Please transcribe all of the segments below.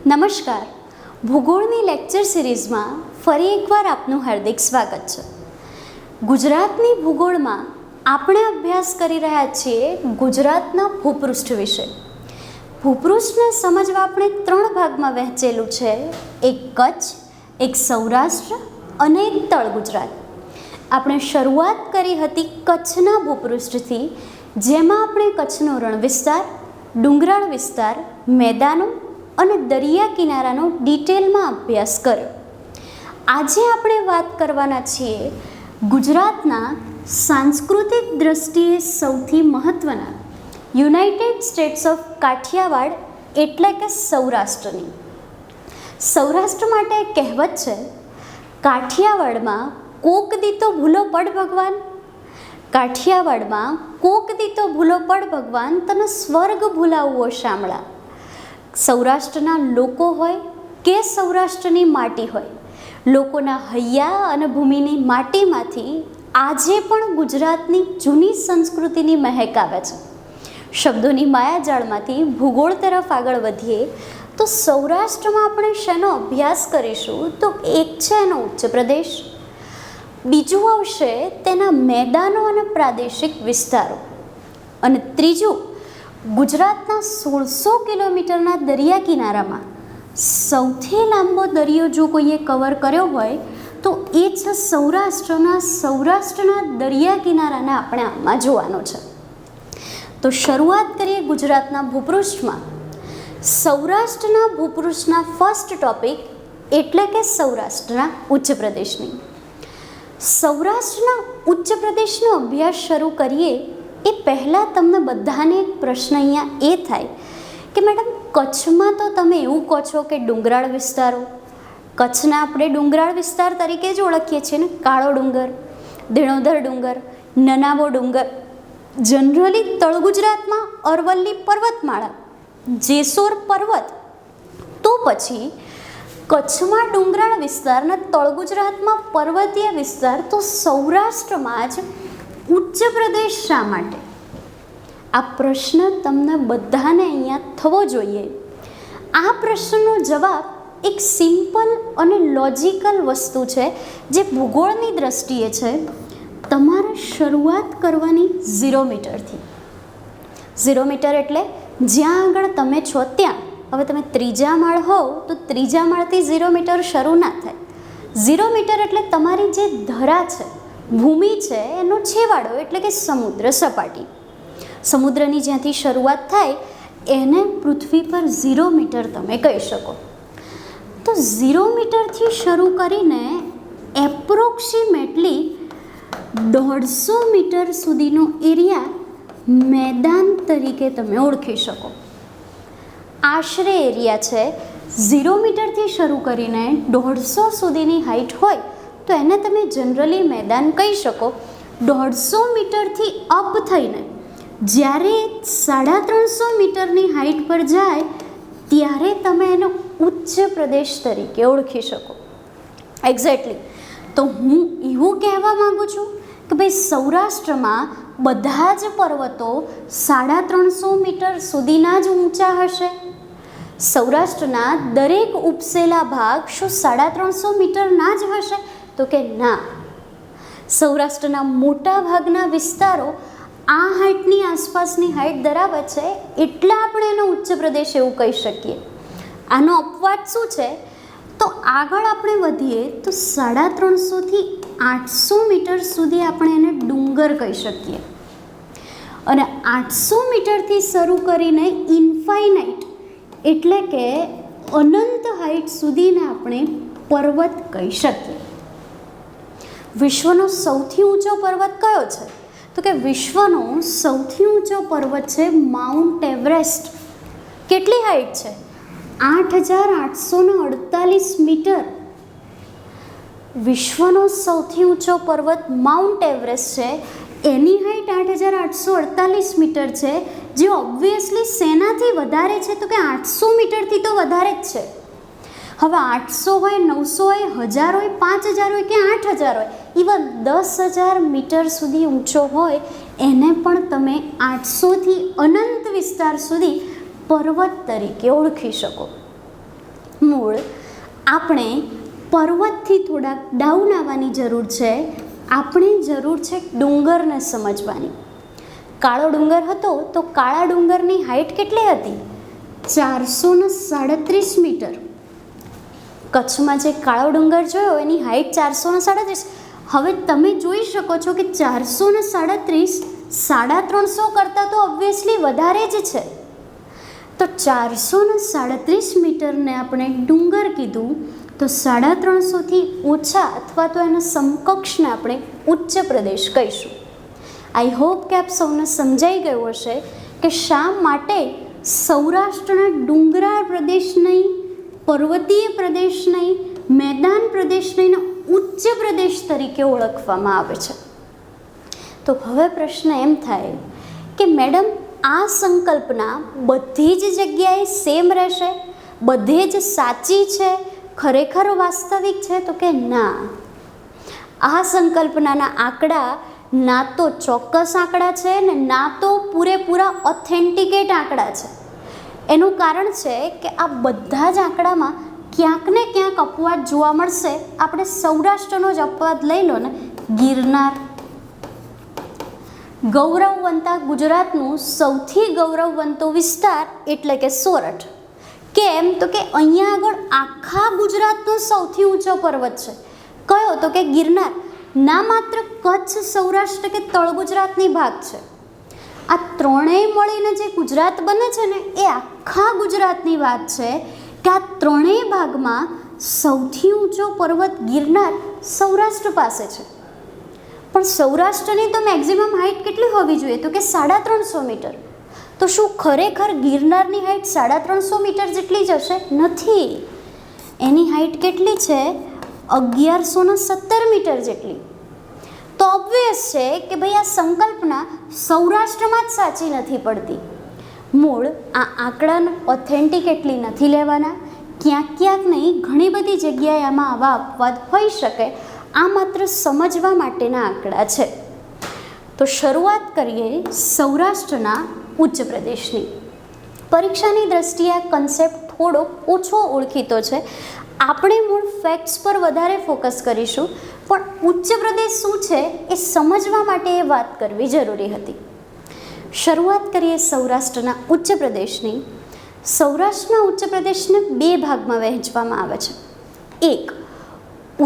નમસ્કાર. ભૂગોળની લેક્ચર સિરીઝમાં ફરી એકવાર આપનું હાર્દિક સ્વાગત છે. ગુજરાતની ભૂગોળમાં આપણે અભ્યાસ કરી રહ્યા છીએ ગુજરાતના ભૂપૃષ્ઠ વિશે. ભૂપૃષ્ઠને સમજવા આપણે 3 ભાગમાં વહેંચેલું છે, એક કચ્છ, એક સૌરાષ્ટ્ર અને એક તળ ગુજરાત. આપણે શરૂઆત કરી હતી કચ્છના ભૂપૃષ્ઠથી, જેમાં આપણે કચ્છનો રણ વિસ્તાર, ડુંગરાળ વિસ્તાર, મેદાનો અને દરિયા કિનારાનો ડિટેલમાં અભ્યાસ કર્યો. આજે આપણે વાત કરવાના છીએ ગુજરાતના સાંસ્કૃતિક દ્રષ્ટિએ સૌથી મહત્ત્વના યુનાઇટેડ સ્ટેટ્સ ઓફ કાઠિયાવાડ એટલે કે સૌરાષ્ટ્રની. સૌરાષ્ટ્ર માટે એક કહેવત છે, કાઠિયાવાડમાં કોક દી તો ભૂલો પડ ભગવાન. કાઠિયાવાડમાં કોક દી તો ભૂલો પડ ભગવાન, તને સ્વર્ગ ભૂલાવવો શામળા. સૌરાષ્ટ્રના લોકો હોય કે સૌરાષ્ટ્રની માટી હોય, લોકોના હૈયા અને ભૂમિની માટીમાંથી આજે પણ ગુજરાતની જૂની સંસ્કૃતિની મહેક આવે છે. શબ્દોની માયાજાળમાંથી ભૂગોળ તરફ આગળ વધીએ તો સૌરાષ્ટ્રમાં આપણે શેનો અભ્યાસ કરીશું? તો એક છે એનો ઉચ્ચ પ્રદેશ, બીજું આવશે તેના મેદાનો અને પ્રાદેશિક વિસ્તારો, અને ત્રીજું ગુજરાતના 1600 કિલોમીટરના દરિયા કિનારામાં સૌથી લાંબો દરિયો જો કોઈએ કવર કર્યો હોય તો એ છે સૌરાષ્ટ્રના દરિયા કિનારાને આપણે આમાં જોવાનો છે. તો શરૂઆત કરીએ ગુજરાતના ભૂપૃષ્ઠમાં. સૌરાષ્ટ્રના ભૂપૃષ્ઠના ફર્સ્ટ ટોપિક એટલે કે સૌરાષ્ટ્રના ઉચ્ચ પ્રદેશની. સૌરાષ્ટ્રના ઉચ્ચ પ્રદેશનો અભ્યાસ શરૂ કરીએ એ પહેલાં તમને બધાને એક પ્રશ્ન અહીંયા એ થાય કે મેડમ, કચ્છમાં તો તમે એવું કહો છો કે ડુંગરાળ વિસ્તારો, કચ્છના આપણે ડુંગરાળ વિસ્તાર તરીકે જ ઓળખીએ છીએ ને, કાળો ડુંગર, ધીણોધર ડુંગર, નનાવો ડુંગર. જનરલી તળ ગુજરાતમાં અરવલ્લી પર્વતમાળા, જેસોર પર્વત, તો પછી કચ્છમાં ડુંગરાળ વિસ્તાર અને તળ ગુજરાતમાં પર્વતીય વિસ્તાર, તો સૌરાષ્ટ્રમાં જ ઉચ્ચ પ્રદેશ શા માટે? આ પ્રશ્ન તમને બધાને અહીંયા થવો જોઈએ. આ પ્રશ્નનો જવાબ એક સિમ્પલ અને લોજિકલ વસ્તુ છે, જે ભૂગોળની દ્રષ્ટિએ છે. તમારે શરૂઆત કરવાની 0 મીટરથી. 0 મીટર એટલે જ્યાં આગળ તમે છો ત્યાં. હવે તમે 3જા માળ હોવ તો 3જા માળથી 0 મીટર શરૂ ના થાય. 0 મીટર એટલે તમારી જે ધરા છે, ભૂમિ છે, એનો છેવાડો એટલે કે સમુદ્ર સપાટી. સમુદ્રની જ્યાંથી શરૂઆત થાય એને પૃથ્વી પર 0 મીટર તમે કહી શકો. તો 0 મીટરથી શરૂ કરીને એપ્રોક્સિમેટલી 150 મીટર સુધીનો એરિયા મેદાન તરીકે તમે ઓળખી શકો. આશરે એરિયા છે 0 મીટરથી શરૂ કરીને 150 સુધીની હાઈટ હોય તો એને તમે જનરલી મેદાન કહી શકો. 150 મીટરથી અપ થઈને જ્યારે 350 મીટરની હાઈટ પર જાય ત્યારે તમે એનો ઉચ્ચ પ્રદેશ તરીકે ઓળખી શકો. એક્ઝેક્ટલી. તો હું એવું કહેવા માગું છું કે ભાઈ સૌરાષ્ટ્રમાં બધા જ પર્વતો 350 મીટર સુધીના જ ઊંચા હશે? સૌરાષ્ટ્રના દરેક ઉપસેલા ભાગ શું 350 મીટરના જ હશે? તો કે ના. સૌરાષ્ટ્રના મોટા ભાગના વિસ્તારો આ હાઈટની આસપાસની હાઈટ ધરાવે છે, એટલે આપણે એનો ઉચ્ચ પ્રદેશ એવું કહી શકીએ. આનો અપવાદ શું છે? તો આગળ આપણે વધીએ તો 350થી 800 મીટર સુધી આપણે એને ડુંગર કહી શકીએ, અને 800 મીટરથી શરૂ કરીને ઇન્ફાઇનાઇટ એટલે કે અનંત હાઈટ સુધીને આપણે પર્વત કહી શકીએ. વિશ્વનો સૌથી ઊંચો પર્વત કયો છે? તો કે વિશ્વનો સૌથી ઊંચો પર્વત છે માઉન્ટ એવરેસ્ટ. કેટલી હાઈટ છે? 8848 મીટર. વિશ્વનો સૌથી ઊંચો પર્વત માઉન્ટ એવરેસ્ટ છે, એની હાઈટ 8848 મીટર છે, જે ઓબ્વિયસલી શેનાથી વધારે છે? તો કે 800 મીટરથી તો વધારે જ છે. હવે 800 હોય, 900 હોય, 1000 હોય, 5000 હોય કે 8000 હોય, ઇવન 10,000 મીટર સુધી ઊંચો હોય એને પણ તમે 800થી અનંત વિસ્તાર સુધી પર્વત તરીકે ઓળખી શકો. મૂળ આપણે પર્વતથી થોડાક ડાઉન આવવાની જરૂર છે. આપણે જરૂર છે ડુંગરને સમજવાની. કાળો ડુંગર હતો તો કાળા ડુંગરની હાઇટ કેટલી હતી? 437 મીટર. કચ્છમાં જે કાળો ડુંગર જોયો એની હાઇટ 437. હવે તમે જોઈ શકો છો કે 437 350 કરતાં તો ઓબ્વિયસલી વધારે જ છે. તો 437 મીટરને આપણે ડુંગર કીધું, તો 350થી ઓછા અથવા તો એના સમકક્ષને આપણે ઉચ્ચ પ્રદેશ કહીશું. આઈ હોપ કે આપ સૌને સમજાઈ ગયું હશે કે શા માટે સૌરાષ્ટ્રના ડુંગરાળ પ્રદેશ નહીં, પર્વતીય પ્રદેશ નહીં, મેદાન પ્રદેશ નહીં, ઉચ્ચ પ્રદેશ તરીકે ઓળખવામાં આવે છે. તો હવે પ્રશ્ન એમ થાય કે મેડમ આ સંકલ્પના બધી જ જગ્યાએ સેમ રહેશે, બધે જ સાચી છે, ખરેખર વાસ્તવિક છે? તો કે ના, આ સંકલ્પનાના આંકડા ના તો ચોક્કસ આંકડા છે ને ના તો પૂરેપૂરા ઓથેન્ટિકેટ આંકડા છે. એનું કારણ છે કે આ બધા જ આંકડામાં ક્યાંક ને ક્યાંક અપવાદ જોવા મળશે. આપણે સૌરાષ્ટ્રનો જ અપવાદ લઈ લો ને, ગિરનાર. ગૌરવવંતા ગુજરાતનું સૌથી ગૌરવવંતો વિસ્તાર એટલે કે સોરઠ. કેમ? તો કે અહીંયા આગળ આખા ગુજરાતનો સૌથી ઊંચો પર્વત છે. કયો? તો કે ગિરનાર. ના માત્ર કચ્છ, સૌરાષ્ટ્ર કે તળ ગુજરાતની ભાગ છે. આ ત્રણેય મળીને જે ગુજરાત બને છે ને એ આખા ગુજરાતની વાત છે કે આ ત્રણેય ભાગમાં સૌથી ઊંચો પર્વત ગિરનાર સૌરાષ્ટ્ર પાસે છે. પણ સૌરાષ્ટ્રની તો મેક્સિમમ હાઇટ કેટલી હોવી જોઈએ? તો કે 350 મીટર. તો શું ખરેખર ગિરનારની હાઇટ 350 મીટર જેટલી જ હશે? નથી. એની હાઇટ કેટલી છે? 1117 મીટર જેટલી. તો ઓબ્વિયસ છે કે ભાઈ આ સંકલ્પના સૌરાષ્ટ્રમાં જ સાચી નથી પડતી. મૂળ આ આંકડાને ઓથેન્ટિકેટલી નથી લેવાના. ક્યાંક ક્યાંક નહીં, ઘણી બધી જગ્યાએ આમાં આવા અપવાદ હોઈ શકે. આ માત્ર સમજવા માટેના આંકડા છે. તો શરૂઆત કરીએ સૌરાષ્ટ્રના ઉચ્ચ પ્રદેશની. પરીક્ષાની દ્રષ્ટિએ આ કન્સેપ્ટ થોડો ઓછો ઓળખીતો છે. આપણે મૂળ ફેક્ટ્સ પર વધારે ફોકસ કરીશું, પણ ઉચ્ચ પ્રદેશ શું છે એ સમજવા માટે એ વાત કરવી જરૂરી હતી. શરૂઆત કરીએ સૌરાષ્ટ્રના ઉચ્ચ પ્રદેશની. સૌરાષ્ટ્રના ઉચ્ચ પ્રદેશને બે ભાગમાં વહેંચવામાં આવે છે. એક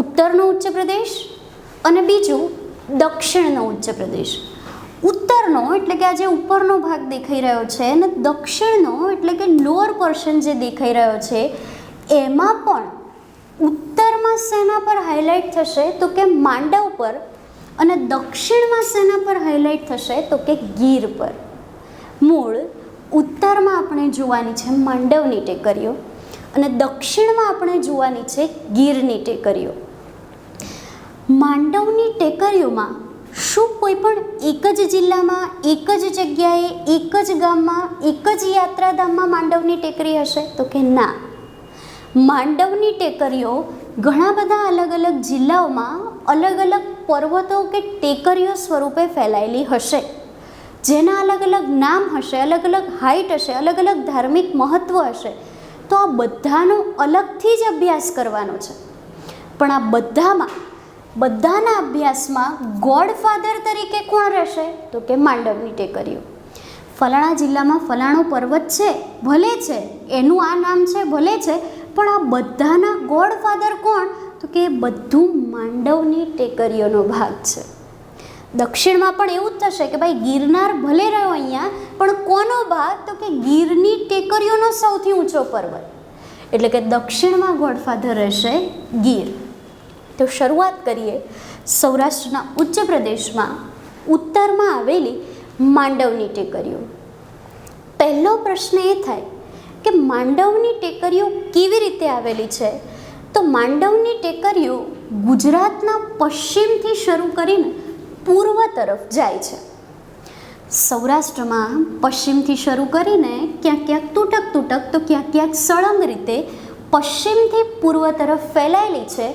ઉત્તરનો ઉચ્ચ પ્રદેશ અને બીજું દક્ષિણનો ઉચ્ચ પ્રદેશ. ઉત્તરનો એટલે કે આ જે ઉપરનો ભાગ દેખાઈ રહ્યો છે, અને દક્ષિણનો એટલે કે લોઅર પોર્શન જે દેખાઈ રહ્યો છે, એમાં પણ ઉત્તરમાં શેના પર હાઇલાઇટ થશે? તો કે માંડવ પર. અને દક્ષિણમાં શેના પર હાઇલાઇટ થશે? તો કે ગીર પર. મૂળ ઉત્તરમાં આપણે જોવાની છે માંડવની ટેકરીઓ અને દક્ષિણમાં આપણે જોવાની છે ગીરની ટેકરીઓ. માંડવની ટેકરીઓમાં શું કોઈ પણ એક જ જિલ્લામાં, એક જ જગ્યાએ, એક જ ગામમાં, એક જ યાત્રાધામમાં માંડવની ટેકરી હશે? તો કે ના. માંડવની ટેકરીઓ ઘણા બધા અલગ અલગ જિલ્લાઓમાં અલગ અલગ પર્વતો કે ટેકરીઓ સ્વરૂપે ફેલાયેલી હશે, જેના અલગ અલગ નામ હશે, અલગ અલગ હાઇટ હશે, અલગ અલગ ધાર્મિક મહત્ત્વ હશે. તો આ બધાનો અલગથી જ અભ્યાસ કરવાનો છે. પણ આ બધાના અભ્યાસમાં ગોડફાધર તરીકે કોણ રહેશે? તો કે માંડવની ટેકરીઓ. ફલાણા જિલ્લામાં ફલાણો પર્વત છે, ભલે છે, એનું આ નામ છે, ભલે છે, પણ આ બધાના ગોડફાધર કોણ? તો કે બધું માંડવની ટેકરીઓનો ભાગ છે. દક્ષિણમાં પણ એવું જ થશે કે ભાઈ ગિરનાર ભલે રહ્યો અહીંયા, પણ કોનો ભાગ? તો કે ગીરની ટેકરીઓનો સૌથી ઊંચો પર્વત. એટલે કે દક્ષિણમાં ગોડફાધર રહેશે ગીર. તો શરૂઆત કરીએ સૌરાષ્ટ્રના ઉચ્ચ પ્રદેશમાં ઉત્તરમાં આવેલી માંડવની ટેકરીઓ. પહેલો પ્રશ્ન એ થાય કે માંડવની ટેકરીઓ કેવી રીતે આવેલી છે? તો માંડવની ટેકરીઓ ગુજરાતના પશ્ચિમથી શરૂ કરીને પૂર્વ તરફ જાય છે. સૌરાષ્ટ્રમાં પશ્ચિમથી શરૂ કરીને ક્યાંક ક્યાંક તૂટક તો ક્યાંક સળંગ રીતે પશ્ચિમથી પૂર્વ તરફ ફેલાયેલી છે.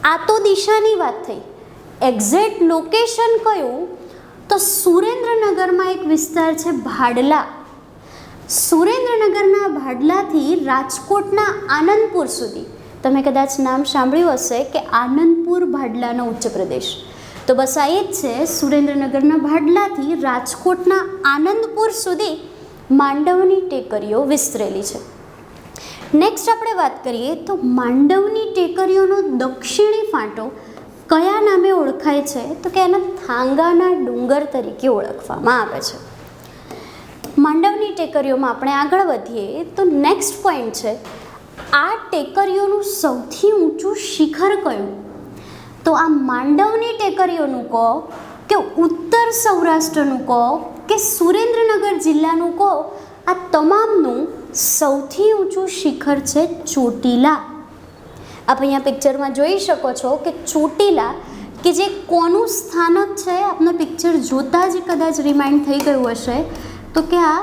આ તો દિશાની વાત થઈ. એક્ઝેક્ટ લોકેશન કયું? તો સુરેન્દ્રનગરમાં એક વિસ્તાર છે ભાડલા. સુરેન્દ્રનગરના ભાડલાથી રાજકોટના આનંદપુર સુધી, તમે કદાચ નામ સાંભળ્યું હશે કે આનંદપુર ભાડલાનો ઉચ્ચ પ્રદેશ, તો બસ આ એ જ છે. સુરેન્દ્રનગરના ભાડલાથી રાજકોટના આનંદપુર સુધી માંડવની ટેકરીઓ વિસ્તરેલી છે. નેક્સ્ટ આપણે વાત કરીએ તો માંડવની ટેકરીઓનો દક્ષિણી ફાંટો કયા નામે ઓળખાય છે? તો કે એને થાંગાના ડુંગર તરીકે ઓળખવામાં આવે છે. માંડવની ટેકરીઓમાં આપણે આગળ વધીએ તો નેક્સ્ટ પોઈન્ટ છે, આ ટેકરીઓનું સૌથી ઊંચું શિખર કયું? તો આ માંડવની ટેકરીઓનું કહો કે ઉત્તર સૌરાષ્ટ્રનું કહો કે સુરેન્દ્રનગર જિલ્લાનું કહો, આ તમામનું સૌથી ઊંચું શિખર છે ચોટીલા. આપ અહીંયા પિક્ચરમાં જોઈ શકો છો કે ચોટીલા કે જે કોનું સ્થાનક છે, આપને પિક્ચર જોતાં જ કદાચ રિમાઇન્ડ થઈ ગયું હશે, તો કે આ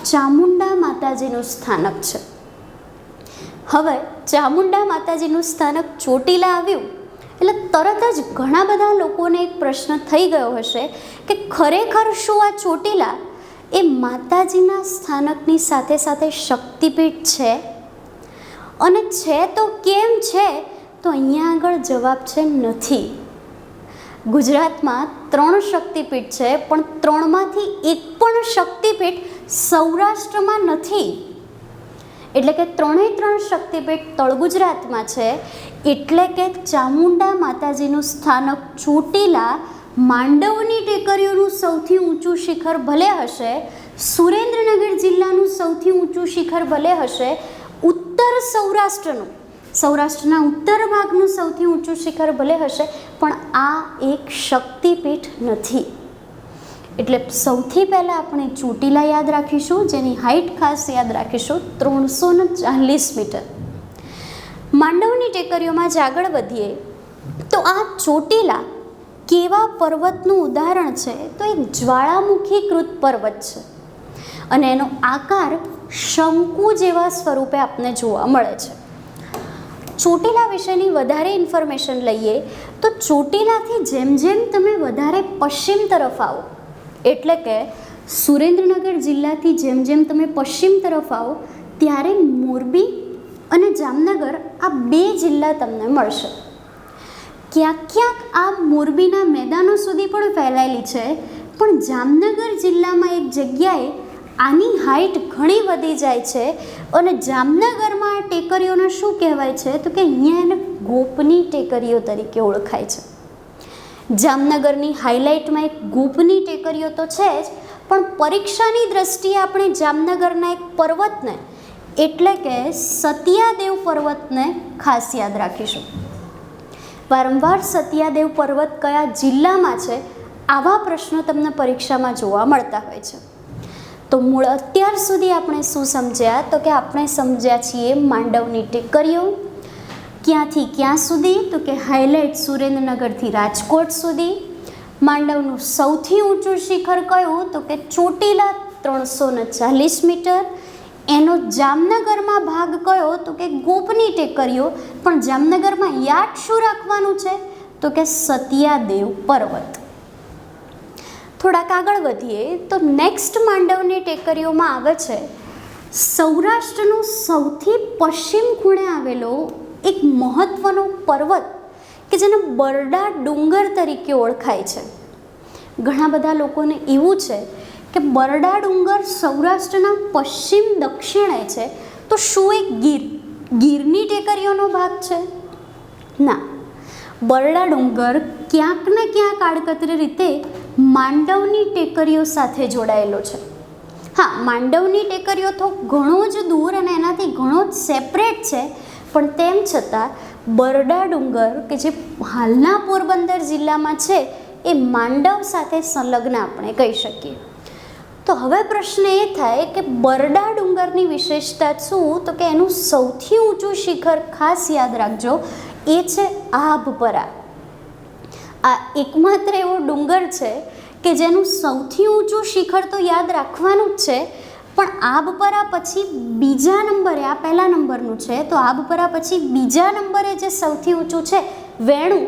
ચામુંડા માતાજીનું સ્થાનક છે. હવે ચામુંડા માતાજીનું સ્થાનક ચોટીલા આવ્યું એટલે તરત જ ઘણા બધા લોકોને એક પ્રશ્ન થઈ ગયો હશે કે ખરેખર શું આ ચોટીલા એ માતાજીના સ્થાનકની સાથે સાથે શક્તિપીઠ છે? અને છે તો કેમ છે? તો અહીંયા આગળ જવાબ છે નથી. ગુજરાતમાં 3 શક્તિપીઠ છે, પણ 3માંથી એક પણ શક્તિપીઠ સૌરાષ્ટ્રમાં નથી. એટલે કે 3 શક્તિપીઠ તળ ગુજરાતમાં છે. એટલે કે ચામુંડા માતાજીનું સ્થાનક ચોટીલા માંડવની ટેકરીઓનું સૌથી ઊંચું શિખર ભલે હશે, સુરેન્દ્રનગર જિલ્લાનું સૌથી ઊંચું શિખર ભલે હશે, ઉત્તર સૌરાષ્ટ્રના ઉત્તર ભાગનું સૌથી ઊંચું શિખર ભલે હશે, પણ આ એક શક્તિપીઠ નથી. એટલે સૌથી પહેલાં આપણે ચોટીલા યાદ રાખીશું, જેની હાઇટ ખાસ યાદ રાખીશું 340 મીટર. માંડવની ટેકરીઓમાં જ આગળ વધીએ તો આ ચોટીલા કેવા પર્વતનું ઉદાહરણ છે? તો એક જ્વાળામુખીકૃત પર્વત છે અને એનો આકાર શંકુ જેવા સ્વરૂપે આપને જોવા મળે છે. ચોટીલા વિશેની વધારે ઇન્ફોર્મેશન લઈએ તો ચોટીલાથી જેમ જેમ તમે વધારે પશ્ચિમ તરફ આવો, એટલે કે સુરેન્દ્રનગર જિલ્લાથી જેમ જેમ તમે પશ્ચિમ તરફ આવો ત્યારે મોરબી અને જામનગર આ 2 જિલ્લા તમને મળશે. ક્યાંક ક્યાંક આ મોરબીના મેદાનો સુધી પણ ફેલાયેલી છે, પણ જામનગર જિલ્લામાં એક જગ્યાએ આની હાઇટ ઘણી વધી જાય છે અને જામનગરમાં આ ટેકરીઓને શું કહેવાય છે? તો કે અહીંયા એને ગોપની ટેકરીઓ તરીકે ઓળખાય છે. જામનગરની હાઇલાઇટમાં એક ગોપની ટેકરીઓ તો છે જ, પણ પરીક્ષાની દ્રષ્ટિએ આપણે જામનગરના એક પર્વતને એટલે કે સતિયાદેવ પર્વતને ખાસ યાદ રાખીશું. વારંવાર સતિયાદેવ પર્વત કયા જિલ્લામાં છે આવા પ્રશ્નો તમને પરીક્ષામાં જોવા મળતા હોય છે. તો મૂળ અત્યાર સુધી આપણે શું સમજ્યા? તો કે આપણે સમજ્યા છીએ માંડવની ટેકરીઓ ક્યાંથી ક્યાં સુધી? તો કે હાઇલાઇટ સુરેન્દ્રનગરથી રાજકોટ સુધી. માંડવનું સૌથી ઊંચું શિખર કયું? તો કે ચોટીલા 340 મીટર. એનો જામનગરમાં ભાગ કયો? તો કે ગોપની ટેકરીઓ. પણ જામનગરમાં યાદ શું રાખવાનું છે? તો કે સતિયાદેવ પર્વત. થોડાક આગળ વધીએ તો નેક્સ્ટ માંડવની ટેકરીઓમાં આવે છે સૌરાષ્ટ્રનો સૌથી પશ્ચિમ ખૂણે આવેલો એક મહત્વનો પર્વત કે જેને બરડા ડુંગર તરીકે ઓળખાય છે. ઘણા બધા લોકોને એવું છે કે બરડા ડુંગર સૌરાષ્ટ્રના પશ્ચિમ દક્ષિણે છે, તો શું એ ગીરની ટેકરીઓનો ભાગ છે? ના, બરડા ડુંગર ક્યાંક ને ક્યાંક આડકતરી રીતે માંડવની ટેકરીઓ સાથે જોડાયેલો છે. હા, માંડવની ટેકરીઓ તો ઘણો જ દૂર અને એનાથી ઘણો જ સેપરેટ છે, પણ તેમ છતાં બરડા ડુંગર કે જે હાલના પોરબંદર જિલ્લામાં છે એ માંડવ સાથે સંલગ્ન આપણે કહી શકીએ. તો હવે પ્રશ્ન એ થાય કે બરડા ડુંગરની વિશેષતા શું? તો કે એનું સૌથી ઊંચું શિખર ખાસ યાદ રાખજો, એ છે આભપરા. આ એકમાત્ર એવો ડુંગર છે કે જેનું સૌથી ઊંચું શિખર તો યાદ રાખવાનું જ છે, પણ આભપરા પછી બીજા નંબરે, આ પહેલા નંબરનું છે, તો આભપરા પછી બીજા નંબરે જે સૌથી ઊંચું છે વેણુ,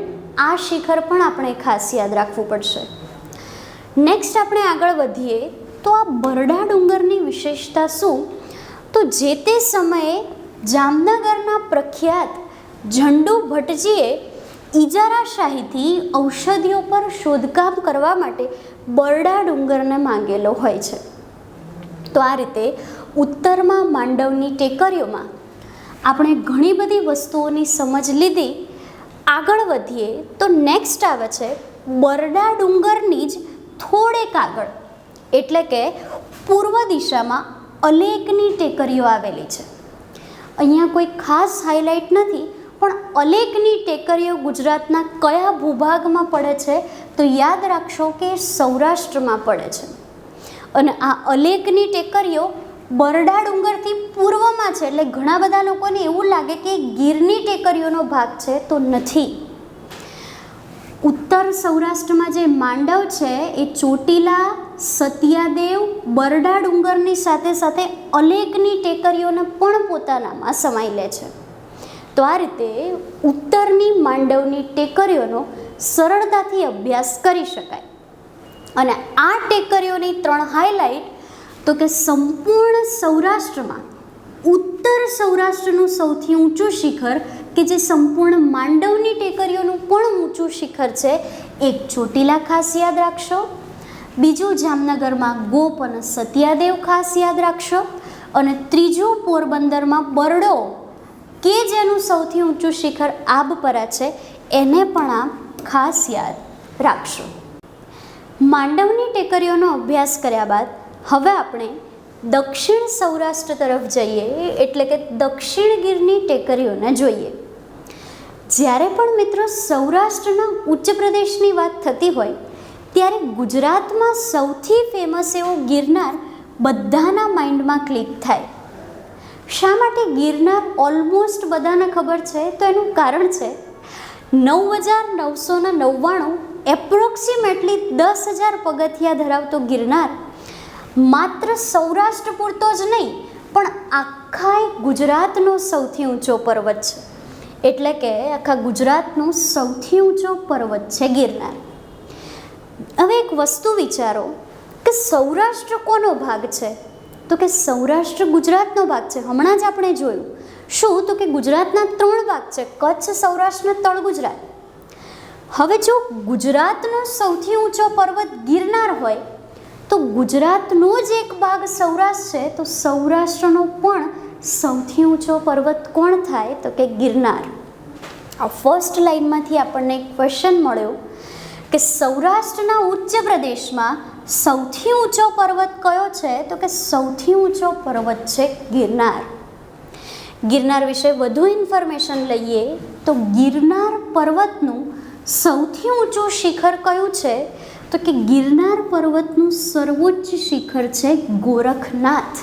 આ શિખર પણ આપણે ખાસ યાદ રાખવું પડશે. નેક્સ્ટ આપણે આગળ વધીએ તો આ બરડા ડુંગરની વિશેષતા શું? તો જે તે સમયે જામનગરના પ્રખ્યાત ઝંડુ ભટ્ટજીએ ઇજારાશાહીથી ઔષધિઓ પર શોધકામ કરવા માટે બરડા ડુંગરને માંગેલો હોય છે. તો આ રીતે ઉત્તરમાં માંડવની ટેકરીઓમાં આપણે ઘણી બધી વસ્તુઓની સમજ લીધી. આગળ વધીએ તો નેક્સ્ટ આવે છે બરડા ડુંગરની જ થોડેક આગળ, એટલે કે પૂર્વ દિશામાં અલેકની ટેકરીઓ આવેલી છે. અહીંયા કોઈ ખાસ હાઇલાઇટ નથી, પણ અલેકની ટેકરીઓ ગુજરાતના કયા ભૂભાગમાં પડે છે? તો યાદ રાખશો કે સૌરાષ્ટ્રમાં પડે છે. અને આ અલેકની ટેકરીઓ બરડા ડુંગરથી પૂર્વમાં છે, એટલે ઘણા બધા લોકોને એવું લાગે કે ગીરની ટેકરીઓનો ભાગ છે, તો નથી. ઉત્તર સૌરાષ્ટ્રમાં જે માંડવ છે એ ચોટીલા, સતિયાદેવ, બરડા ડુંગરની સાથે સાથે અલેકની ટેકરીઓને પણ પોતાનામાં સમાઈ લે છે. તો આ રીતે ઉત્તરની માંડવની ટેકરીઓનો સરળતાથી અભ્યાસ કરી શકાય. અને આ ટેકરીઓની 3 હાઇલાઇટ તો કે સંપૂર્ણ સૌરાષ્ટ્રમાં ઉત્તર સૌરાષ્ટ્રનું સૌથી ઊંચું શિખર કે જે સંપૂર્ણ માંડવની ટેકરીઓનું પણ ઊંચું શિખર છે, એક ચોટીલા ખાસ યાદ રાખશો, બીજું જામનગરમાં ગોપ અને સતિયાદેવ ખાસ યાદ રાખશો, અને ત્રીજું પોરબંદરમાં બરડો કે જેનું સૌથી ઊંચું શિખર આબપરા છે, એને પણ આપ ખાસ યાદ રાખશો. માંડવની ટેકરીઓનો અભ્યાસ કર્યા બાદ હવે આપણે દક્ષિણ સૌરાષ્ટ્ર તરફ જઈએ, એટલે કે દક્ષિણ ગીરની ટેકરીઓને જોઈએ. જ્યારે પણ મિત્રો સૌરાષ્ટ્રના ઉચ્ચ પ્રદેશની વાત થતી હોય ત્યારે ગુજરાતમાં સૌથી ફેમસ એવો ગિરનાર બધાના માઇન્ડમાં ક્લિક થાય. શા માટે ગિરનાર ઓલમોસ્ટ બધાને ખબર છે? તો એનું કારણ છે 9,999 એપ્રોક્સિમેટલી 10,000 પગથિયા ધરાવતો ગિરનાર માત્ર સૌરાષ્ટ્ર પૂરતો જ નહીં, પણ આખા ગુજરાતનો સૌથી ઊંચો પર્વત છે. એટલે કે આખા ગુજરાતનો સૌથી ઊંચો પર્વત છે ગિરનાર. હવે એક વસ્તુ વિચારો કે સૌરાષ્ટ્ર કોનો ભાગ છે? તો કે સૌરાષ્ટ્ર ગુજરાતનો ભાગ છે. હમણાં જ આપણે જોયું શું? તો કે ગુજરાતના 3 ભાગ છે, કચ્છ, સૌરાષ્ટ્ર અને તળ ગુજરાત. હવે જો ગુજરાતનો સૌથી ઊંચો પર્વત ગિરનાર હોય તો ગુજરાતનો જ એક ભાગ સૌરાષ્ટ્ર છે, તો સૌરાષ્ટ્રનો પણ સૌથી ઊંચો પર્વત કોણ થાય? તો કે ગિરનાર. આ ફર્સ્ટ લાઇનમાંથી આપણને એક ક્વેશ્ચન મળ્યો કે સૌરાષ્ટ્રના ઉચ્ચ પ્રદેશમાં સૌથી ઊંચો પર્વત કયો છે? તો કે સૌથી ઊંચો પર્વત છે ગિરનાર. ગિરનાર વિશે વધુ ઇન્ફોર્મેશન લઈએ તો ગિરનાર પર્વતનું સૌથી ઊંચું શિખર કયું છે? તો કે ગિરનાર પર્વતનું સર્વોચ્ચ શિખર છે ગોરખનાથ.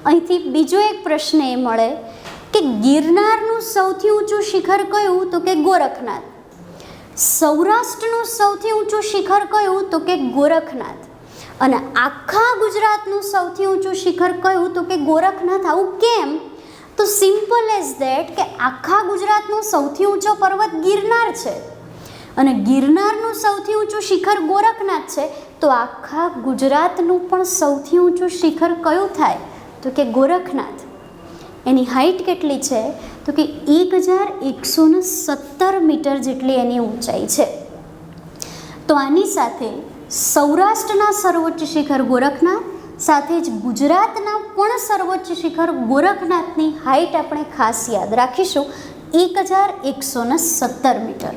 અહીંથી બીજો એક પ્રશ્ન એ મળે કે ગિરનારનું સૌથી ઊંચું શિખર કયું? તો કે ગોરખનાથ. સૌરાષ્ટ્રનું સૌથી ઊંચું શિખર કયું? તો કે ગોરખનાથ. અને આખા ગુજરાતનું સૌથી ઊંચું શિખર કયું? તો કે ગોરખનાથ. આવું કેમ? તો સિમ્પલ એઝ ધેટ કે આખા ગુજરાતનો સૌથી ઊંચો પર્વત ગિરનાર છે અને ગિરનારનું સૌથી ઊંચું શિખર ગોરખનાથ છે, તો આખા ગુજરાતનું પણ સૌથી ઊંચું શિખર કયું થાય? તો કે ગોરખનાથ. એની હાઇટ કેટલી છે? તો કે 1,117 મીટર જેટલી એની ઊંચાઈ છે. તો આની સાથે સૌરાષ્ટ્રના સર્વોચ્ચ શિખર ગોરખનાથ સાથે જ ગુજરાતના પણ સર્વોચ્ચ શિખર ગોરખનાથની હાઇટ આપણે ખાસ યાદ રાખીશું, 1,117 મીટર.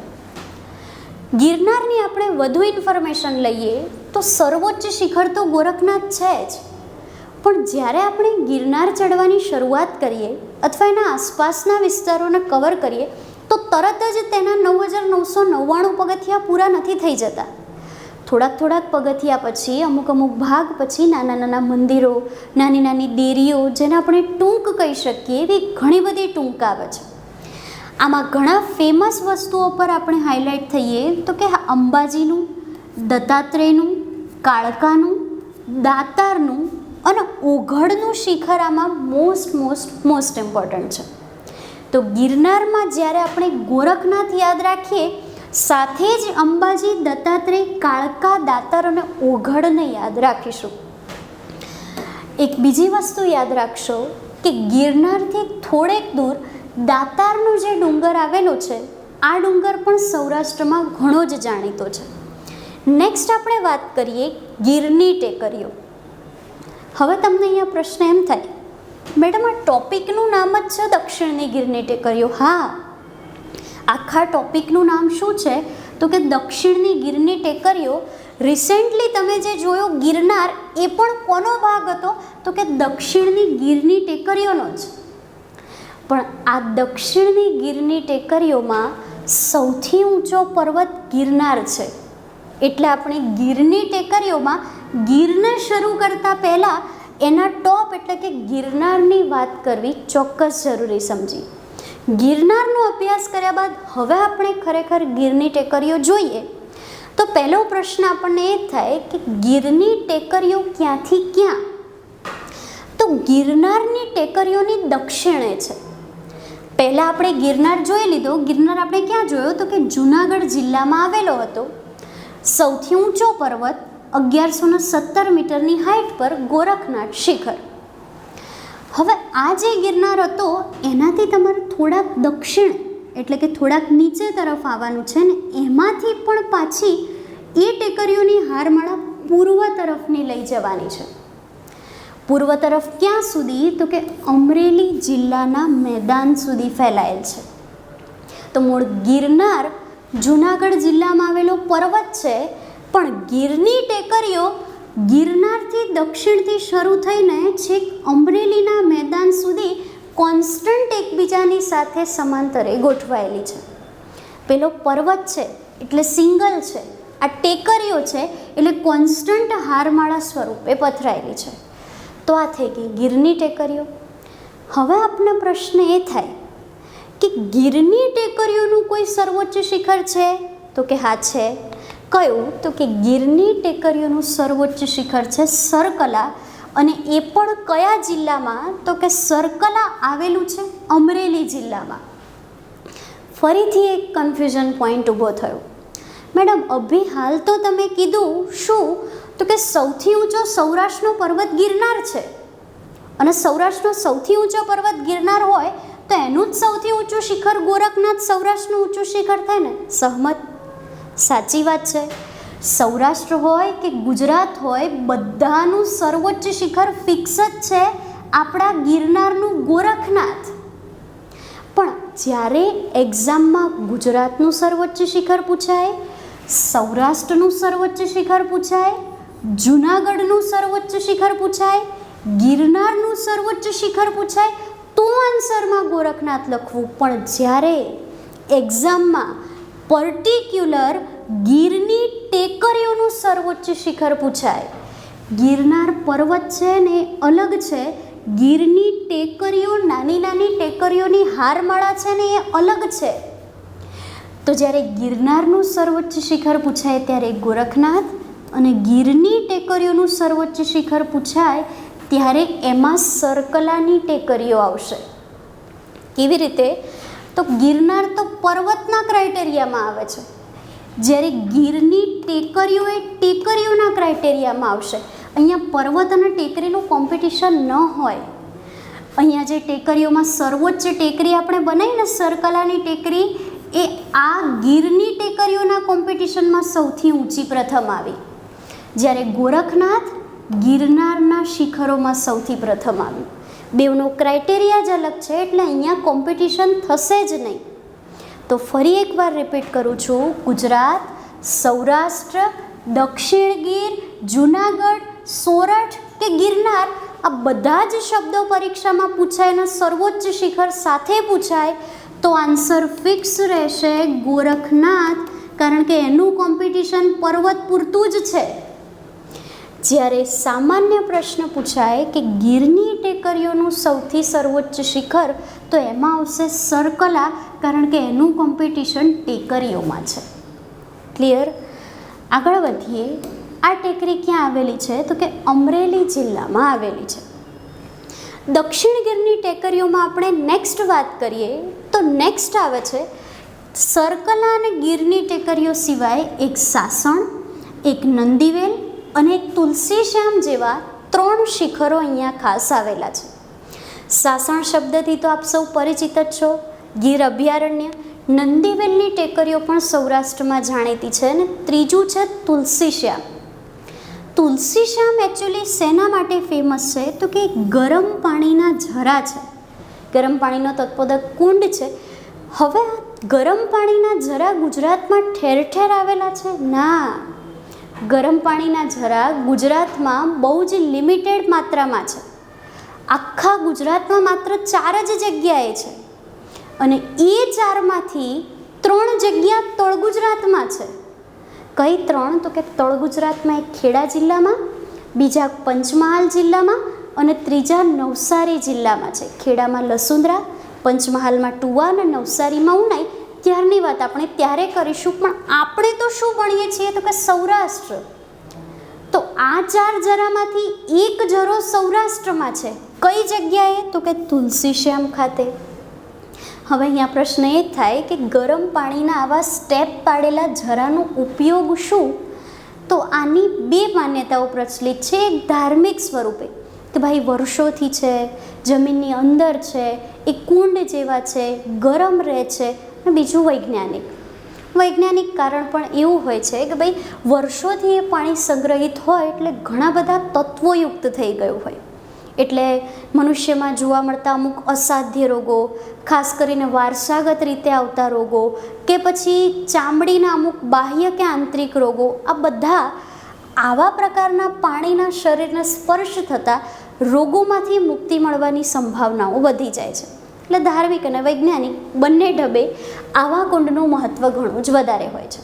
ગિરનારની આપણે વધુ ઇન્ફોર્મેશન લઈએ તો સર્વોચ્ચ શિખર તો ગોરખનાથ છે જ, પણ જ્યારે આપણે ગિરનાર ચડવાની શરૂઆત કરીએ અથવા એના આસપાસના વિસ્તારોને કવર કરીએ તો તરત જ તેના 9,999 પગથિયા પૂરા નથી થઈ જતા. થોડાક પગથિયા પછી અમુક ભાગ પછી નાના નાના મંદિરો, નાની નાની દેરીઓ, જેને આપણે ટૂંક કહી શકીએ, એવી ઘણી બધી ટૂંક આવે છે. આમાં ઘણા ફેમસ વસ્તુઓ પર આપણે હાઇલાઇટ થઈએ તો કે અંબાજીનું, દત્તાત્રેયનું, કાળકાનું, દાતારનું અને ઓઘડનું શિખર આમાં મોસ્ટ ઇમ્પોર્ટન્ટ છે. તો ગિરનારમાં જ્યારે આપણે ગોરખનાથ યાદ રાખીએ સાથે જ અંબાજી, દત્તાત્રેય, કાળકા, દાતર અને ઓઘડને યાદ રાખીશું. એક બીજી વસ્તુ યાદ રાખશો કે ગિરનારથી થોડેક દૂર દાતારનો જે ડુંગર આવેલો છે, આ ડુંગર પણ સૌરાષ્ટ્રમાં ઘણો જ જાણીતો છે. નેક્સ્ટ આપણે વાત કરીએ ગીરની ટેકરીઓ. હવે તમને અહીંયા પ્રશ્ન એમ થાય, મેડમ આ ટોપિકનું નામ જ છે દક્ષિણની ગીરની ટેકરીઓ. હા, આખા ટોપિકનું નામ શું છે તો કે દક્ષિણની ગીરની ટેકરીઓ. રિસેન્ટલી તમે જે જોયો ગિરનાર, એ પણ કોનો ભાગ હતો તો કે દક્ષિણની ગીરની ટેકરીઓનો જ. પણ આ દક્ષિણની ગીરની ટેકરીઓમાં સૌથી ઊંચો પર્વત ગિરનાર છે. એટલે આપણે ગીરની ટેકરીઓમાં ગીરને શરૂ કરતાં પહેલાં એના ટોપ એટલે કે ગિરનારની વાત કરવી ચોક્કસ જરૂરી સમજી. ગિરનારનો અભ્યાસ કર્યા બાદ હવે આપણે ખરેખર ગીરની ટેકરીઓ જોઈએ તો પહેલો પ્રશ્ન આપણને એ થાય કે ગીરની ટેકરીઓ ક્યાંથી ક્યાં? તો ગિરનારની ટેકરીઓની દક્ષિણે છે. પહેલાં આપણે ગિરનાર જોઈ લીધો. ગિરનાર આપણે ક્યાં જોયો તો કે જુનાગઢ જિલ્લામાં આવેલો હતો. સૌથી ઊંચો પર્વત 1117 મીટરની હાઈટ પર ગોરખનાથ શિખર. હવે આ જે ગિરનાર હતો એનાથી તમારે થોડાક દક્ષિણ એટલે કે થોડાક નીચે તરફ આવવાનું છે ને એમાંથી પણ પાછી એ ટેકરીઓની હારમાળા પૂર્વ તરફની લઈ જવાની છે. પૂર્વ તરફ ક્યાં સુધી તો કે અમરેલી જિલ્લાના મેદાન સુધી ફેલાયેલ છે. તો મૂળ ગિરનાર જુનાગઢ જિલ્લામાં આવેલો પર્વત છે, પણ ગીરની ટેકરીઓ ગિરનારથી દક્ષિણથી શરૂ થઈને છેક અમરેલીના મેદાન સુધી કોન્સ્ટન્ટ એકબીજાની સાથે સમાંતરે ગોઠવાયેલી છે. પેલો પર્વત છે એટલે સિંગલ છે, આ ટેકરીઓ છે એટલે કોન્સ્ટન્ટ હારમાળા સ્વરૂપે પથરાયેલી છે. તો આ થઈ ગઈ ગીરની ટેકરીઓ. હવે આપને પ્રશ્ન એ થાય કે ગીરની ટેકરીઓનું કોઈ સર્વોચ્ચ શિખર છે તો કે હા છે. કયું તો કે ગીરની ટેકરીઓનું સર્વોચ્ચ શિખર છે સરકલા. અને એ પણ કયા જિલ્લામાં તો કે સરકલા આવેલું છે અમરેલી જિલ્લામાં. ફરીથી એક કન્ફ્યુઝન પોઈન્ટ ઊભો થયો, મેડમ અભી હાલ તો તમે કીધું શું તો કે સૌથી ઊંચો સૌરાષ્ટ્રનો પર્વત ગિરનાર છે, અને સૌરાષ્ટ્રનો સૌથી ઊંચો પર્વત ગિરનાર હોય તો એનું જ સૌથી ઊંચું શિખર ગોરખનાથ સૌરાષ્ટ્રનું ઊંચું શિખર થાય ને. સહમત? સાચી વાત છે. સૌરાષ્ટ્ર હોય કે ગુજરાત હોય બધાનું સર્વોચ્ચ શિખર ફિક્સ જ છે આપણા ગિરનારનું ગોરખનાથ. પણ જ્યારે એક્ઝામમાં ગુજરાતનું સર્વોચ્ચ શિખર પૂછાય, સૌરાષ્ટ્રનું સર્વોચ્ચ શિખર પૂછાય, જૂનાગઢનું સર્વોચ્ચ શિખર પૂછાય, ગિરનારનું સર્વોચ્ચ શિખર પૂછાય તો આન્સરમાં ગોરખનાથ લખવું. પણ જ્યારે એક્ઝામમાં પર્ટિક્યુલર ગીરની ટેકરીઓનું સર્વોચ્ચ શિખર પૂછાય, ગિરનાર પર્વત છે ને એ અલગ છે, ગીરની ટેકરીઓ નાની નાની ટેકરીઓની હારમાળા છે ને એ અલગ છે. તો જ્યારે ગિરનારનું સર્વોચ્ચ શિખર પૂછાય ત્યારે ગોરખનાથ, અને ગીરની ટેકરીઓનું સર્વોચ્ચ શિખર પૂછાય ત્યારે એમાં સરકલાની ટેકરીઓ આવશે. કેવી રીતે? તો ગિરનાર તો પર્વતના ક્રાઇટેરિયામાં આવે છે, જ્યારે ગીરની ટેકરીઓ એ ટેકરીઓના ક્રાઇટેરિયામાં આવશે. અહીંયા પર્વત અને ટેકરીનું કોમ્પિટિશન ન હોય. અહીંયા જે ટેકરીઓમાં સર્વોચ્ચ ટેકરી આપણે બનાવીને સરકલાની ટેકરી, એ આ ગીરની ટેકરીઓના કોમ્પિટિશનમાં સૌથી ઊંચી પ્રથમ આવી, જ્યારે ગોરખનાથ ગિરનારના શિખરોમાં સૌથી પ્રથમ આવ્યું. બેવનો ક્રાઇટેરિયા જ અલગ છે એટલે અહીંયા કોમ્પિટિશન થશે જ નહીં. તો ફરી એકવાર રિપીટ કરું છું, ગુજરાત, સૌરાષ્ટ્ર, દક્ષિણ ગીર, જૂનાગઢ, સોરઠ કે ગિરનાર આ બધા જ શબ્દો પરીક્ષામાં પૂછાય અને સર્વોચ્ચ શિખર સાથે પૂછાય તો આન્સર ફિક્સ રહેશે ગોરખનાથ, કારણ કે એનું કોમ્પિટિશન પર્વત પૂરતું જ છે. જ્યારે સામાન્ય પ્રશ્ન પૂછાય કે ગીરની ટેકરીઓનું સૌથી સર્વોચ્ચ શિખર તો એમાં આવશે સરકલા, કારણ કે એનું કોમ્પિટિશન ટેકરીઓમાં છે. ક્લિયર? આગળ વધીએ. આ ટેકરી ક્યાં આવેલી છે તો કે અમરેલી જિલ્લામાં આવેલી છે. દક્ષિણ ગીરની ટેકરીઓમાં આપણે નેક્સ્ટ વાત કરીએ તો નેક્સ્ટ આવે છે સરકલા અને ગીરની ટેકરીઓ સિવાય એક સાસણ, એક નંદીવેલ અને એક તુલસીશ્યામ જેવા 3 શિખરો અહીંયા ખાસ આવેલા છે. સાસણ શબ્દથી તો આપ સૌ પરિચિત જ છો. ગીર અભયારણ્ય, નંદીવેલની ટેકરીઓ પણ સૌરાષ્ટ્રમાં જાણીતી છે. અને ત્રીજું છે તુલસીશ્યામ. તુલસીશ્યામ એકચ્યુઅલી શેના માટે ફેમસ છે તો કે ગરમ પાણીના ઝરા છે. ગરમ પાણીનો તત્પોદક કુંડ છે. હવે આ ગરમ પાણીના ઝરા ગુજરાતમાં ઠેર ઠેર આવેલા છે? ના, ગરમ પાણીના ઝરા ગુજરાતમાં બહુ જ લિમિટેડ માત્રામાં છે. આખા ગુજરાતમાં માત્ર 4 જ જગ્યાએ છે. અને એ 4માંથી 3 જગ્યા તળ ગુજરાતમાં છે. કઈ 3 તો કે તળ ગુજરાતમાં એક ખેડા જિલ્લામાં, બીજા પંચમહાલ જિલ્લામાં અને ત્રીજા નવસારી જિલ્લામાં છે. ખેડામાં લસુંદરા, પંચમહાલમાં ટુવા અને નવસારીમાં ઉનાઈ. ત્યારની વાત આપણે ત્યારે કરીશું. પણ આપણે તો શું ભણીએ છીએ તો કે સૌરાષ્ટ્ર. તો આ 4 જરામાંથી એક જરો સૌરાષ્ટ્રમાં છે. કઈ જગ્યાએ તો કે તુલસીશ્યામ ખાતે. હવે અહીંયા પ્રશ્ન એ થાય કે ગરમ પાણીના આવા સ્ટેપ પાડેલા ઝરાનો ઉપયોગ શું? તો આની 2 માન્યતાઓ પ્રચલિત છે. એક ધાર્મિક સ્વરૂપે કે ભાઈ વર્ષોથી છે, જમીનની અંદર છે, એ કુંડ જેવા છે, ગરમ રહે છે. અને બીજું વૈજ્ઞાનિક કારણ પણ એવું હોય છે કે ભાઈ વર્ષોથી એ પાણી સંગ્રહિત હોય એટલે ઘણા બધા તત્વોયુક્ત થઈ ગયું હોય. એટલે મનુષ્યમાં જોવા મળતા અમુક અસાધ્ય રોગો, ખાસ કરીને વારસાગત રીતે આવતા રોગો કે પછી ચામડીના અમુક બાહ્ય કે આંતરિક રોગો, આ બધા આવા પ્રકારના પાણીના શરીરને સ્પર્શ થતાં રોગોમાંથી મુક્તિ મળવાની સંભાવનાઓ વધી જાય છે. એટલે ધાર્મિક અને વૈજ્ઞાનિક બંને ઢબે આવા કુંડનું મહત્ત્વ ઘણું જ વધારે હોય છે.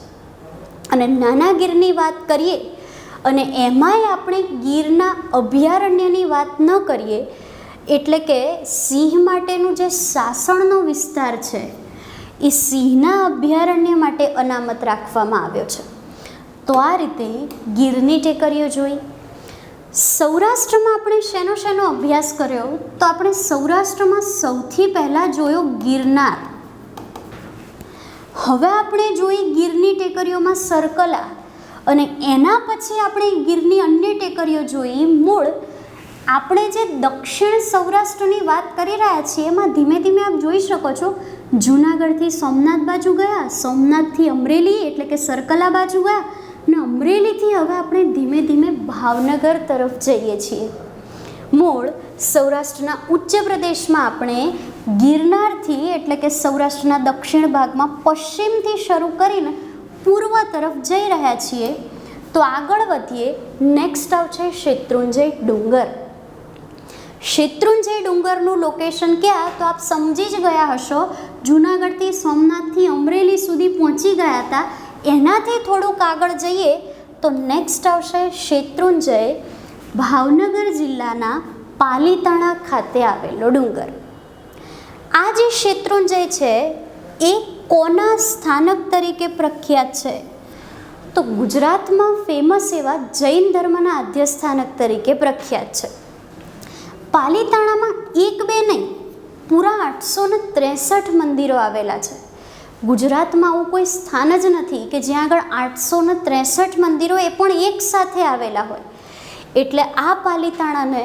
અને નાના ગીરની વાત કરીએ અને એમાંય આપણે ગીરના અભયારણ્યની વાત ન કરીએ એટલે કે સિંહ માટેનું જે સાસણનો વિસ્તાર છે એ સિંહના અભયારણ્ય માટે અનામત રાખવામાં આવ્યો છે. તો આ રીતે ગીરની ટેકરીઓ જોઈ. સૌરાષ્ટ્રમાં આપણે શેનો અભ્યાસ કર્યો તો આપણે સૌરાષ્ટ્રમાં સૌથી પહેલાં જોયો ગિરનાર. હવે આપણે જોઈ ગીરની ટેકરીઓમાં સરકલા અને એના પછી આપણે ગીરની અન્ય ટેકરીઓ જોઈ. મૂળ આપણે જે દક્ષિણ સૌરાષ્ટ્રની વાત કરી રહ્યા છીએ એમાં ધીમે ધીમે આપ જોઈ શકો છો જૂનાગઢથી સોમનાથ બાજુ ગયા, સોમનાથથી અમરેલી એટલે કે સરકલા બાજુ ગયા અને અમરેલીથી હવે આપણે ધીમે ધીમે ભાવનગર તરફ જઈએ છીએ. મૂળ સૌરાષ્ટ્રના ઉચ્ચ પ્રદેશમાં આપણે ગિરનારથી એટલે કે સૌરાષ્ટ્રના દક્ષિણ ભાગમાં પશ્ચિમથી શરૂ કરીને પૂર્વ તરફ જઈ રહ્યા છીએ. તો આગળ વધીએ. નેક્સ્ટ આવશે શેત્રુંજય ડુંગર. શેત્રુંજય ડુંગરનું લોકેશન ક્યાં તો આપ સમજી જ ગયા હશો. જૂનાગઢથી સોમનાથથી અમરેલી સુધી પહોંચી ગયા હતા. એનાથી થોડુંક આગળ જઈએ તો નેક્સ્ટ આવશે શેત્રુંજય, ભાવનગર જિલ્લાના પાલીતાણા ખાતે આવેલો ડુંગર. આ જે શેત્રુંજય છે એ કોના સ્થાનક તરીકે પ્રખ્યાત છે તો ગુજરાતમાં ફેમસ એવા જૈન ધર્મના આદ્ય સ્થાનક તરીકે પ્રખ્યાત છે. પાલીતાણામાં 1-2 નહીં, પૂરા 863 મંદિરો આવેલા છે. ગુજરાતમાં આવું કોઈ સ્થાન જ નથી કે જ્યાં આગળ 863 મંદિરો એ પણ એક સાથે આવેલા હોય. એટલે આ પાલીતાણાને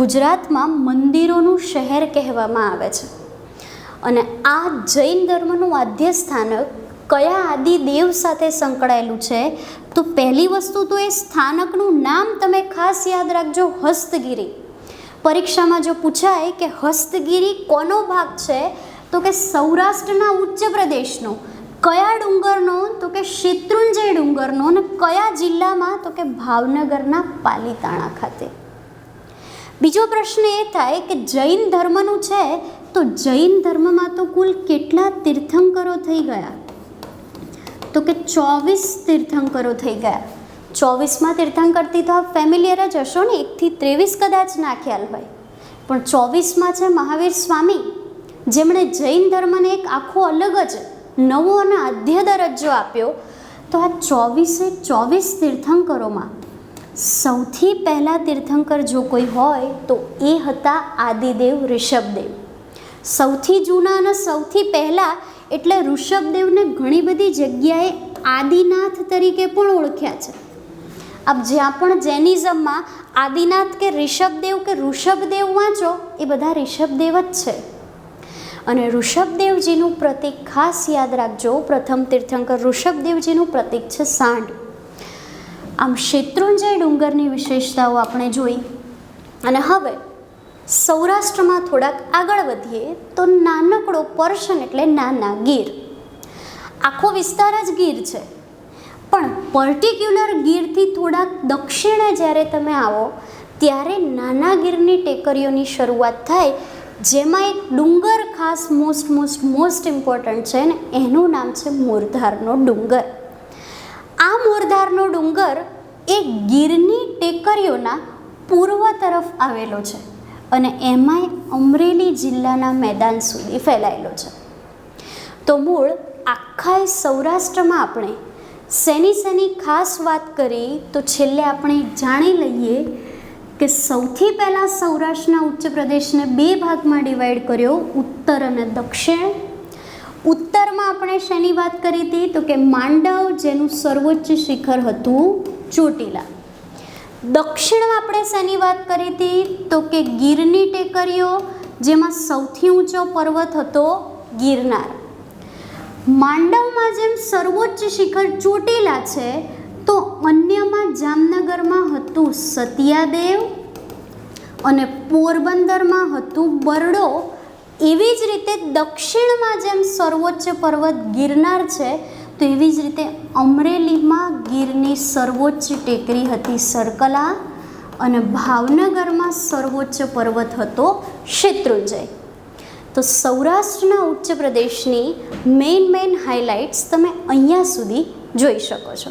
ગુજરાતમાં મંદિરોનું શહેર કહેવામાં આવે છે. અને આ જૈન ધર્મનું આદ્ય સ્થાનક કયા આદિદેવ સાથે સંકળાયેલું છે તો પહેલી વસ્તુ તો એ સ્થાનકનું નામ તમે ખાસ યાદ રાખજો, હસ્તગીરી. પરીક્ષામાં જો પૂછાય કે હસ્તગીરી કોનો ભાગ છે તો કે સૌરાષ્ટ્રના ઉચ્ચ પ્રદેશનો. કયા ડુંગરનો તો કે શેત્રુંજય ડુંગરનો. અને કયા જિલ્લામાં તો કે ભાવનગરના પાલીતાણા ખાતે. બીજો પ્રશ્ન એ થાય કે જૈન ધર્મનું છે તો જૈન ધર્મમાં તો કુલ કેટલા તીર્થંકરો થઈ ગયા તો કે 24 તીર્થંકરો થઈ ગયા. 24માં તીર્થંકરથી તો આપ ફેમિલિયર જ હશો ને, 1થી 23 કદાચ ના ખ્યાલ હોય, પણ 24માં છે મહાવીર સ્વામી, જેમણે જૈન ધર્મને એક આખો અલગ જ નવો અને આદ્ય દરજ્જો આપ્યો. તો આ 24 તીર્થંકરોમાં સૌથી પહેલાં તીર્થંકર જો કોઈ હોય તો એ હતા આદિદેવ ઋષભદેવ. સૌથી જૂના અને સૌથી પહેલાં એટલે ઋષભદેવને ઘણી બધી જગ્યાએ આદિનાથ તરીકે પણ ઓળખ્યા છે. આપ જ્યાં પણ જૈનિઝમમાં આદિનાથ કે ઋષભદેવ વાંચો એ બધા ઋષભદેવ જ છે. અને ઋષભદેવજીનું પ્રતીક ખાસ યાદ રાખજો, પ્રથમ તીર્થંકર ઋષભદેવજીનું પ્રતીક છે સાંઢ. આમ શેત્રુંજય ડુંગરની વિશેષતાઓ આપણે જોઈ. અને હવે સૌરાષ્ટ્રમાં થોડાક આગળ વધીએ તો નાનકડો પર્શન એટલે નાના ગીર. આખો વિસ્તાર જ ગીર છે, પણ પર્ટિક્યુલર ગીરથી થોડાક દક્ષિણે જ્યારે તમે આવો ત્યારે નાના ગીરની ટેકરીઓની શરૂઆત થાય, જેમાં એક ડુંગર ખાસ મોસ્ટ ઇમ્પોર્ટન્ટ છે ને એનું નામ છે મોરધારનો ડુંગર. આ મોરધારનો ડુંગર એ ગીરની ટેકરીઓના પૂર્વ તરફ આવેલો છે અને એમાંય અમરેલી જિલ્લાના મેદાન સુધી ફેલાયેલો છે. તો મૂળ આખા સૌરાષ્ટ્રમાં આપણે શેની ખાસ વાત કરી તો છેલ્લે આપણે જાણી લઈએ કે સૌથી પહેલાં સૌરાષ્ટ્રના ઉચ્ચ પ્રદેશને બે ભાગમાં ડિવાઈડ કર્યો, ઉત્તર અને દક્ષિણ. ઉત્તરમાં આપણે શેની વાત કરી હતી તો કે માંડવ, જેનું સર્વોચ્ચ શિખર હતું ચોટીલા. દક્ષિણમાં આપણે શેની વાત કરી હતી તો કે ગીરની ટેકરીઓ, જેમાં સૌથી ઊંચો પર્વત હતો ગિરનાર. માંડવમાં જેમ સર્વોચ્ચ શિખર ચોટીલા છે, તો અન્યમાં જામનગરમાં હતું સતિયાદેવ અને પોરબંદરમાં હતું બરડો. એવી જ રીતે દક્ષિણમાં જેમ સર્વોચ્ચ પર્વત ગિરનાર છે, તો એવી જ રીતે અમરેલીમાં ગીરની સર્વોચ્ચ ટેકરી હતી સરકલા અને ભાવનગરમાં સર્વોચ્ચ પર્વત હતો શેત્રુંજય. તો સૌરાષ્ટ્રના ઉચ્ચ પ્રદેશની મેઇન હાઇલાઇટ્સ તમે અહીંયા સુધી જોઈ શકો છો.